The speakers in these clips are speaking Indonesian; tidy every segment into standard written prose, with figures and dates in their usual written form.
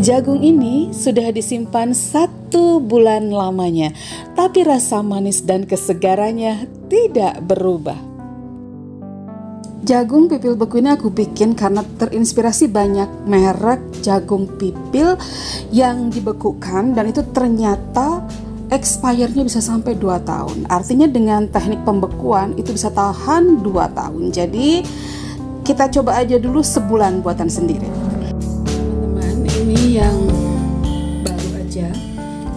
Jagung ini sudah disimpan 1 bulan lamanya, tapi rasa manis dan kesegarannya tidak berubah. Jagung pipil beku ini aku bikin karena terinspirasi banyak merek jagung pipil yang dibekukan, dan itu ternyata expirednya bisa sampai 2 tahun. Artinya dengan teknik pembekuan itu bisa tahan 2 tahun. Jadi kita coba aja dulu sebulan buatan sendiri. Teman-teman, ini yang baru aja,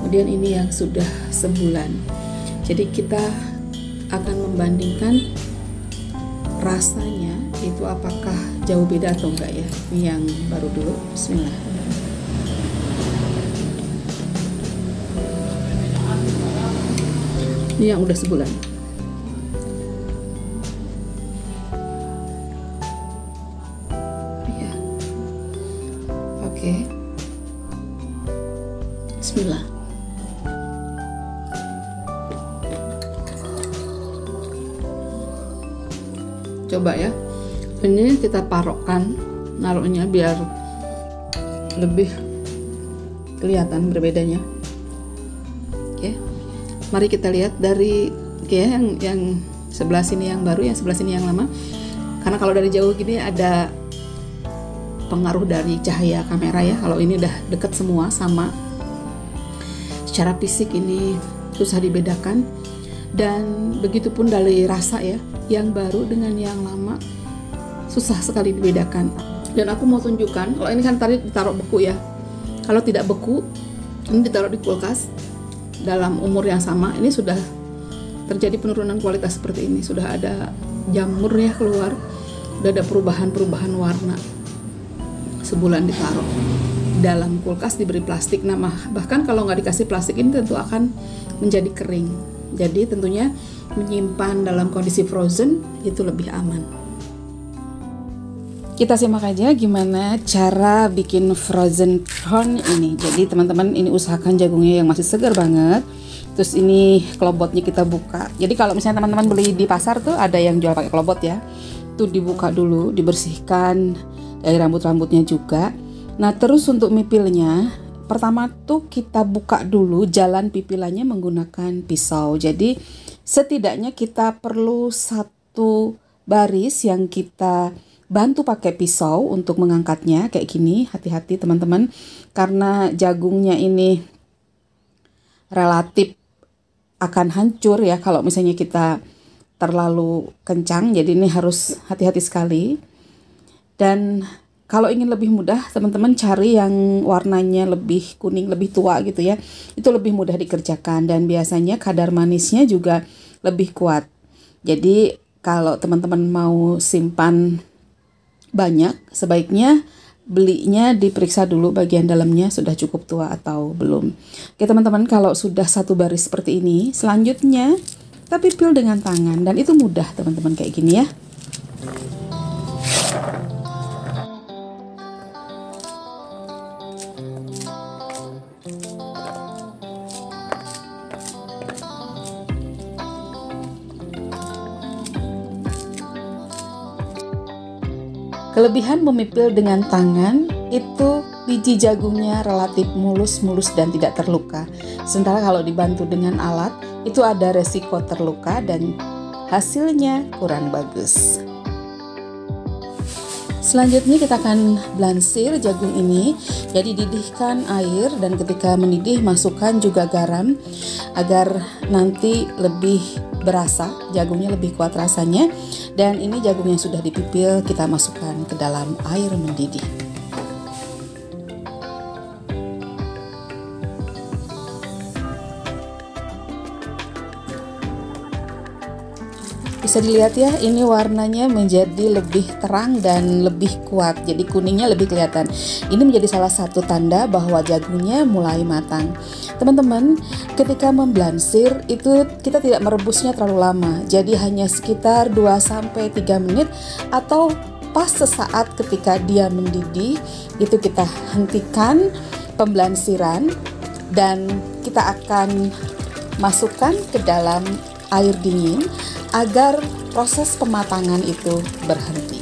kemudian ini yang sudah sebulan. Jadi kita akan membandingkan rasanya itu apakah jauh beda atau enggak ya. Ini yang baru dulu. Bismillah. Ini yang udah sebulan. Ya. Oke. Bismillah. Coba ya. Ini kita parokkan, naruhnya biar lebih kelihatan berbedanya. Oke. Mari kita lihat dari yang sebelah sini yang baru, yang sebelah sini yang lama. Karena kalau dari jauh gini ada pengaruh dari cahaya kamera ya. Kalau ini udah deket semua sama, secara fisik ini susah dibedakan. Dan begitupun dari rasa ya, yang baru dengan yang lama susah sekali dibedakan. Dan aku mau tunjukkan, kalau ini kan tadi ditaruh beku ya. Kalau tidak beku, ini ditaruh di kulkas dalam umur yang sama, ini sudah terjadi penurunan kualitas seperti ini. Sudah ada jamur ya keluar, sudah ada perubahan-perubahan warna. Sebulan ditaruh dalam kulkas, diberi plastik. Nah, bahkan kalau nggak dikasih plastik ini tentu akan menjadi kering. Jadi tentunya menyimpan dalam kondisi frozen itu lebih aman. Kita simak aja gimana cara bikin frozen prawn ini. Jadi teman-teman, ini usahakan jagungnya yang masih segar banget. Terus ini kelobotnya kita buka. Jadi kalau misalnya teman-teman beli di pasar tuh ada yang jual pakai kelobot ya. Tuh dibuka dulu, dibersihkan dari rambut-rambutnya juga. Nah, terus untuk mipilnya, pertama tuh kita buka dulu jalan pipilannya menggunakan pisau. Jadi setidaknya kita perlu 1 baris yang kita bantu pakai pisau untuk mengangkatnya kayak gini. Hati-hati teman-teman, karena jagungnya ini relatif akan hancur ya kalau misalnya kita terlalu kencang. Jadi ini harus hati-hati sekali. Dan kalau ingin lebih mudah, teman-teman cari yang warnanya lebih kuning, lebih tua gitu ya. Itu lebih mudah dikerjakan, dan biasanya kadar manisnya juga lebih kuat. Jadi kalau teman-teman mau simpan banyak, sebaiknya belinya diperiksa dulu bagian dalamnya sudah cukup tua atau belum. Oke teman-teman, kalau sudah 1 baris seperti ini, selanjutnya kita pipil dengan tangan, dan itu mudah teman-teman kayak gini ya. Kelebihan memipil dengan tangan itu biji jagungnya relatif mulus-mulus dan tidak terluka. Sementara kalau dibantu dengan alat itu ada resiko terluka dan hasilnya kurang bagus. Selanjutnya kita akan blansir jagung ini. Jadi didihkan air, dan ketika mendidih masukkan juga garam agar nanti lebih berasa, jagungnya lebih kuat rasanya. Dan ini jagung yang sudah dipipil kita masukkan ke dalam air mendidih. Bisa dilihat ya, ini warnanya menjadi lebih terang dan lebih kuat. Jadi kuningnya lebih kelihatan. Ini menjadi salah satu tanda bahwa jagungnya mulai matang. Teman-teman, ketika memblansir itu kita tidak merebusnya terlalu lama. Jadi hanya sekitar 2-3 menit, atau pas sesaat ketika dia mendidih itu kita hentikan pemblansiran, dan kita akan masukkan ke dalam air dingin agar proses pematangan itu berhenti.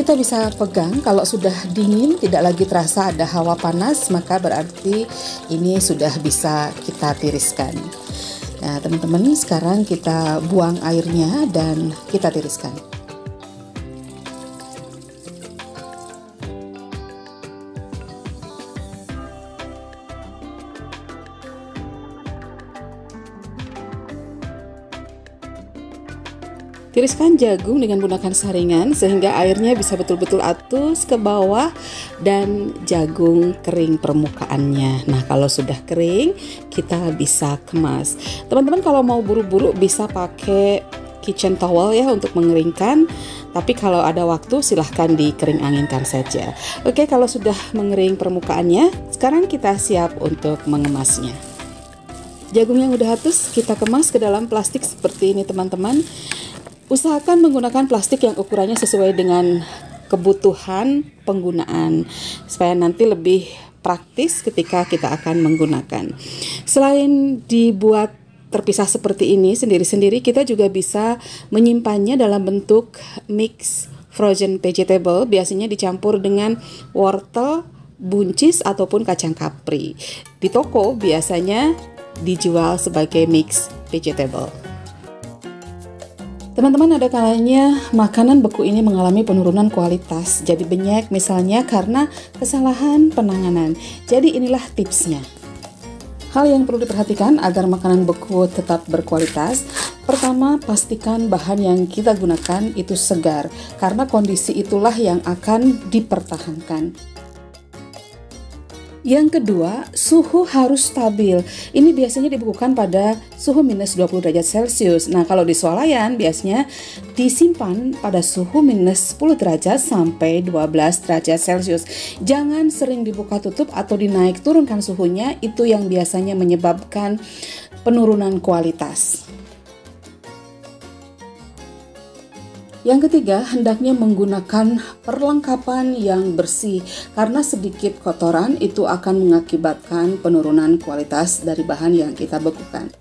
kita bisa pegang. Kalau sudah dingin, tidak lagi terasa ada hawa panas, maka berarti ini sudah bisa kita tiriskan. Nah, teman-teman, sekarang kita buang airnya dan kita tiriskan. Tiriskan jagung dengan menggunakan saringan sehingga airnya bisa betul-betul atus ke bawah dan jagung kering permukaannya. Nah, kalau sudah kering, kita bisa kemas. Teman-teman kalau mau buru-buru bisa pakai kitchen towel ya untuk mengeringkan. Tapi kalau ada waktu silahkan dikering anginkan saja. Oke, kalau sudah mengering permukaannya, sekarang kita siap untuk mengemasnya. Jagung yang udah atus kita kemas ke dalam plastik seperti ini, teman-teman. Usahakan menggunakan plastik yang ukurannya sesuai dengan kebutuhan penggunaan supaya nanti lebih praktis ketika kita akan menggunakan. Selain dibuat terpisah seperti ini sendiri-sendiri, kita juga bisa menyimpannya dalam bentuk mix frozen vegetable, biasanya dicampur dengan wortel, buncis ataupun kacang kapri. Di toko biasanya dijual sebagai mix vegetable. Teman-teman, ada kalanya makanan beku ini mengalami penurunan kualitas, jadi benyek misalnya karena kesalahan penanganan. Jadi inilah tipsnya. Hal yang perlu diperhatikan agar makanan beku tetap berkualitas. Pertama, pastikan bahan yang kita gunakan itu segar, karena kondisi itulah yang akan dipertahankan. Yang kedua, suhu harus stabil. Ini biasanya dibekukan pada suhu minus 20 derajat Celcius. Nah, kalau di swalayan biasanya disimpan pada suhu minus 10 derajat sampai 12 derajat Celcius. Jangan sering dibuka tutup atau dinaik turunkan suhunya, itu yang biasanya menyebabkan penurunan kualitas. Yang ketiga, hendaknya menggunakan perlengkapan yang bersih karena sedikit kotoran itu akan mengakibatkan penurunan kualitas dari bahan yang kita bekukan.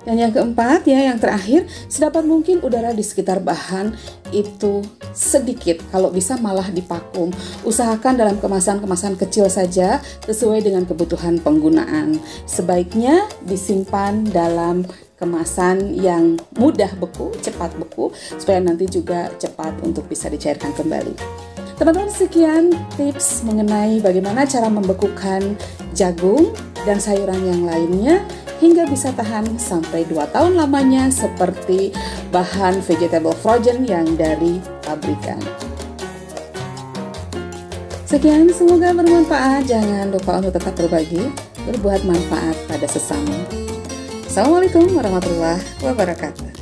Dan yang keempat ya, yang terakhir, sedapat mungkin udara di sekitar bahan itu sedikit, kalau bisa malah divakum. Usahakan dalam kemasan-kemasan kecil saja sesuai dengan kebutuhan penggunaan. Sebaiknya disimpan dalam kemasan yang mudah beku, cepat beku, supaya nanti juga cepat untuk bisa dicairkan kembali. Teman-teman, sekian tips mengenai bagaimana cara membekukan jagung dan sayuran yang lainnya hingga bisa tahan sampai 2 tahun lamanya seperti bahan vegetable frozen yang dari pabrikan. Sekian, semoga bermanfaat. Jangan lupa untuk tetap berbagi, berbuat manfaat pada sesama. Assalamualaikum warahmatullahi wabarakatuh.